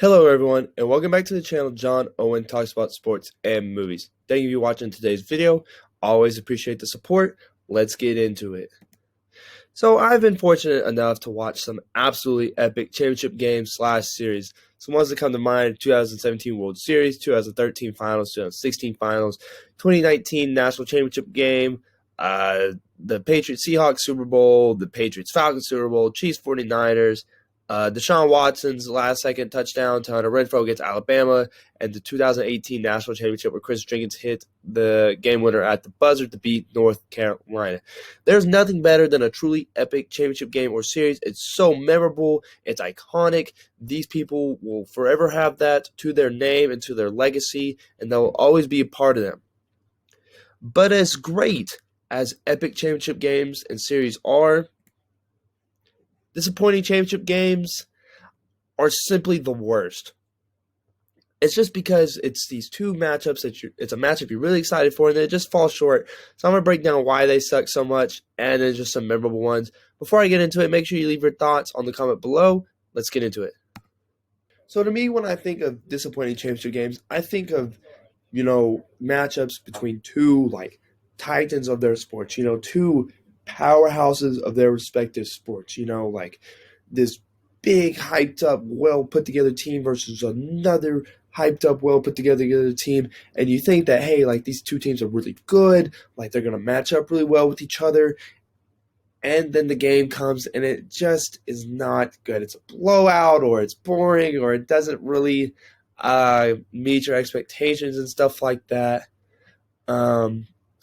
Hello, everyone, and welcome back to the channel. John Owen talks about sports and movies. Thank you for watching today's video. Always appreciate the support. Let's get into it. So I've been fortunate enough to watch some absolutely epic championship games / series. Some ones that come to mind: 2017 World Series, 2013 Finals, 2016 Finals, 2019 National Championship game, the Patriots Seahawks Super Bowl, the Patriots Falcons Super Bowl, Chiefs 49ers, Deshaun Watson's last-second touchdown to Hunter Renfrow against Alabama, and the 2018 National Championship where Chris Jenkins hit the game winner at the buzzer to beat North Carolina. There's nothing better than a truly epic championship game or series. It's so memorable. It's iconic. These people will forever have that to their name and to their legacy, and they'll always be a part of them. But as great as epic championship games and series are, disappointing championship games are simply the worst. It's just because it's these two matchups it's a matchup you're really excited for, and then it just falls short. So I'm going to break down why they suck so much, and then just some memorable ones. Before I get into it, make sure you leave your thoughts on the comment below. Let's get into it. So to me, when I think of disappointing championship games, I think of, matchups between two, titans of their sports, two powerhouses of their respective sports, like this big hyped up, well put together team versus another hyped up, well put together team. And you think that, hey, these two teams are really good, they're going to match up really well with each other. And then the game comes and it just is not good. It's a blowout, or it's boring, or it doesn't really meet your expectations and stuff like that.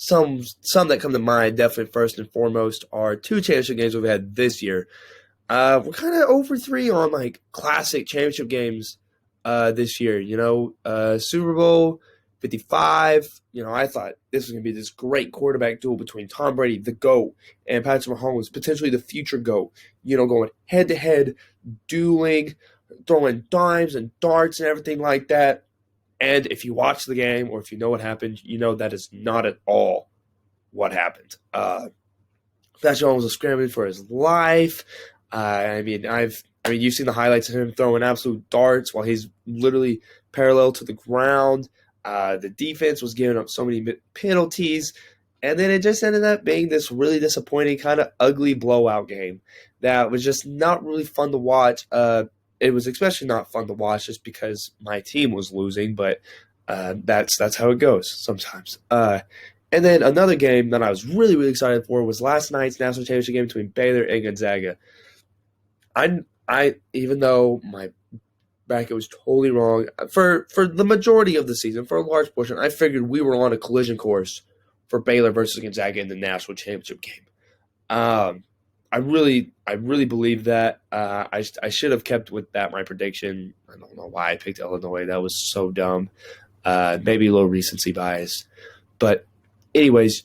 Some that come to mind, definitely first and foremost, are two championship games we've had this year. We're kind of over 3 on classic championship games this year. Super Bowl 55. I thought this was gonna be this great quarterback duel between Tom Brady, the GOAT, and Patrick Mahomes, potentially the future GOAT. Going head to head, dueling, throwing dimes and darts and everything like that. And if you watch the game, or if you know what happened, that is not at all what happened. Patrick Mahomes was scrambling for his life. You've seen the highlights of him throwing absolute darts while he's literally parallel to the ground. The defense was giving up so many penalties, and then it just ended up being this really disappointing, kind of ugly blowout game that was just not really fun to watch. It was especially not fun to watch just because my team was losing, but that's how it goes sometimes. And then another game that I was really, really excited for was last night's national championship game between Baylor and Gonzaga. I even though my bracket was totally wrong for the majority of the season, for a large portion, I figured we were on a collision course for Baylor versus Gonzaga in the national championship game. I really believe that. I should have kept with that, my prediction. I don't know why I picked Illinois. That was so dumb. Maybe a little recency bias. But anyways,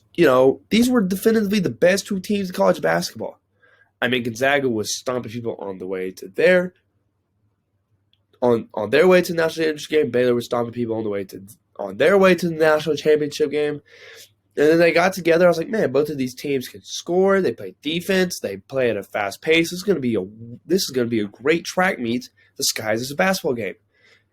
these were definitively the best two teams in college basketball. Gonzaga was stomping people on the way to their way to the national championship game. Baylor was stomping people on their way to the national championship game. And then they got together. I was like, man, both of these teams can score. They play defense. They play at a fast pace. This is going to be a great track meet disguised as a basketball game.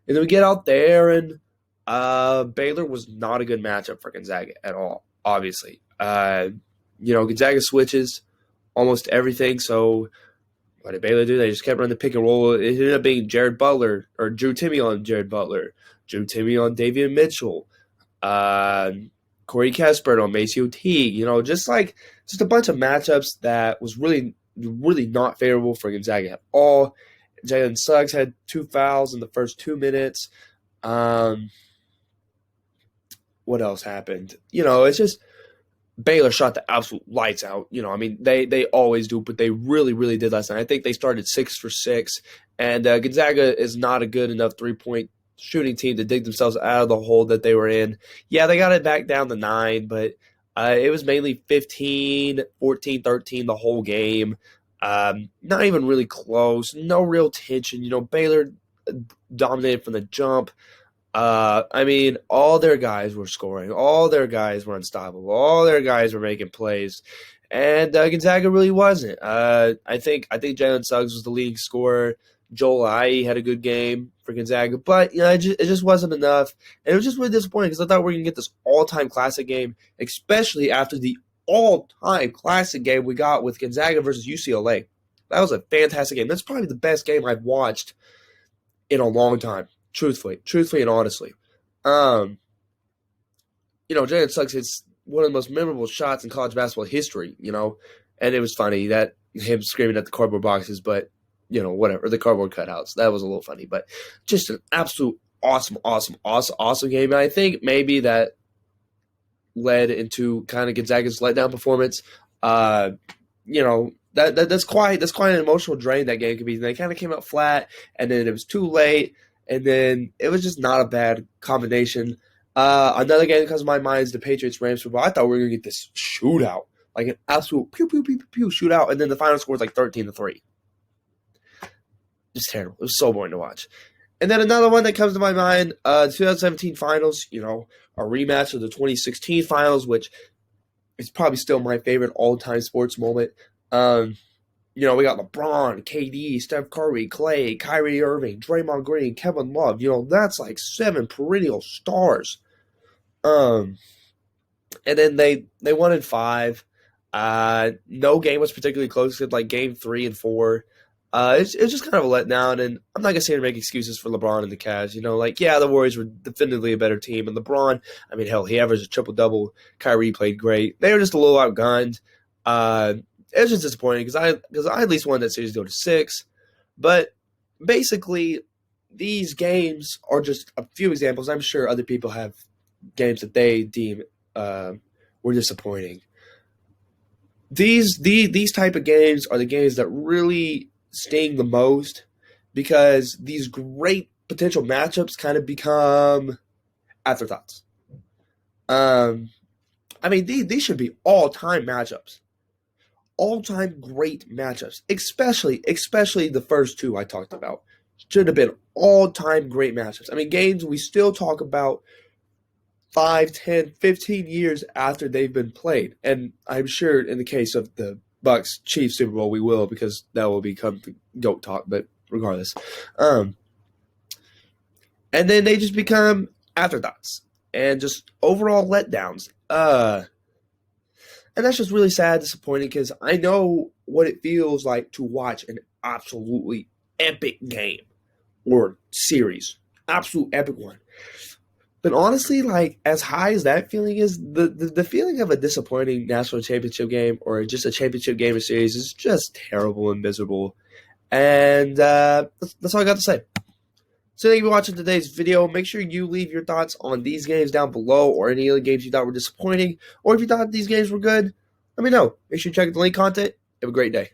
And then we get out there, and Baylor was not a good matchup for Gonzaga at all. Obviously, Gonzaga switches almost everything. So what did Baylor do? They just kept running the pick and roll. It ended up being Jared Butler, or Drew Timme on Jared Butler, Drew Timme on Davion Mitchell, Corey Kispert on Maceo Teague, just a bunch of matchups that was really, really not favorable for Gonzaga at all. Jalen Suggs had 2 fouls in the first 2 minutes. What else happened? It's just Baylor shot the absolute lights out. They always do, but they really, really did last night. I think they started 6 for 6, and Gonzaga is not a good enough three-point shooting team to dig themselves out of the hole that they were in. Yeah, they got it back down to 9, but it was mainly 15, 14, 13 the whole game. Not even really close. No real tension. Baylor dominated from the jump. All their guys were scoring. All their guys were unstoppable. All their guys were making plays. And Gonzaga really wasn't. I think Jalen Suggs was the leading scorer. Joel Ai had a good game for Gonzaga, but it just wasn't enough. And it was just really disappointing because I thought we were going to get this all-time classic game, especially after the all-time classic game we got with Gonzaga versus UCLA. That was a fantastic game. That's probably the best game I've watched in a long time, truthfully and honestly. Jalen Suggs hits one of the most memorable shots in college basketball history, and it was funny that him screaming at the cardboard boxes, but whatever, the cardboard cutouts. That was a little funny, but just an absolute awesome game. And I think maybe that led into kind of Gonzaga's letdown performance. That's quite an emotional drain that game could be. They kind of came out flat, and then it was too late, and then it was just not a bad combination. Another game that comes to my mind is the Patriots-Rams Super Bowl. I thought we were going to get this shootout, like an absolute pew, pew, pew, pew, pew shootout, and then the final score was like 13-3. Just terrible. It was so boring to watch. And then another one that comes to my mind, 2017 finals, a rematch of the 2016 finals, which is probably still my favorite all-time sports moment. We got LeBron, KD, Steph Curry, Clay, Kyrie Irving, Draymond Green, Kevin Love. That's like 7 perennial stars. And then they won in 5. No game was particularly close, like game 3 and 4. It's just kind of a letdown, and I'm not going to say to make excuses for LeBron and the Cavs. The Warriors were definitively a better team, and LeBron, hell, he averaged a triple-double. Kyrie played great. They were just a little outgunned. It was just disappointing because I at least wanted that series to go to 6. But basically, these games are just a few examples. I'm sure other people have games that they deem were disappointing. These type of games are the games that really sting the most because these great potential matchups kind of become afterthoughts. These should be all-time matchups. All-time great matchups, especially the first 2 I talked about. Should have been all-time great matchups. Games we still talk about 5, 10, 15 years after they've been played. And I'm sure in the case of the Bucks-Chiefs Super Bowl, we will, because that will become the GOAT talk, but regardless. And then they just become afterthoughts and just overall letdowns. And that's just really sad, disappointing, because I know what it feels like to watch an absolutely epic game or series. Absolute epic one. But honestly, as high as that feeling is, the feeling of a disappointing national championship game or just a championship game or series is just terrible and miserable. And that's all I got to say. So thank you for watching today's video. Make sure you leave your thoughts on these games down below or any other games you thought were disappointing. Or if you thought these games were good, let me know. Make sure you check out the link content. Have a great day.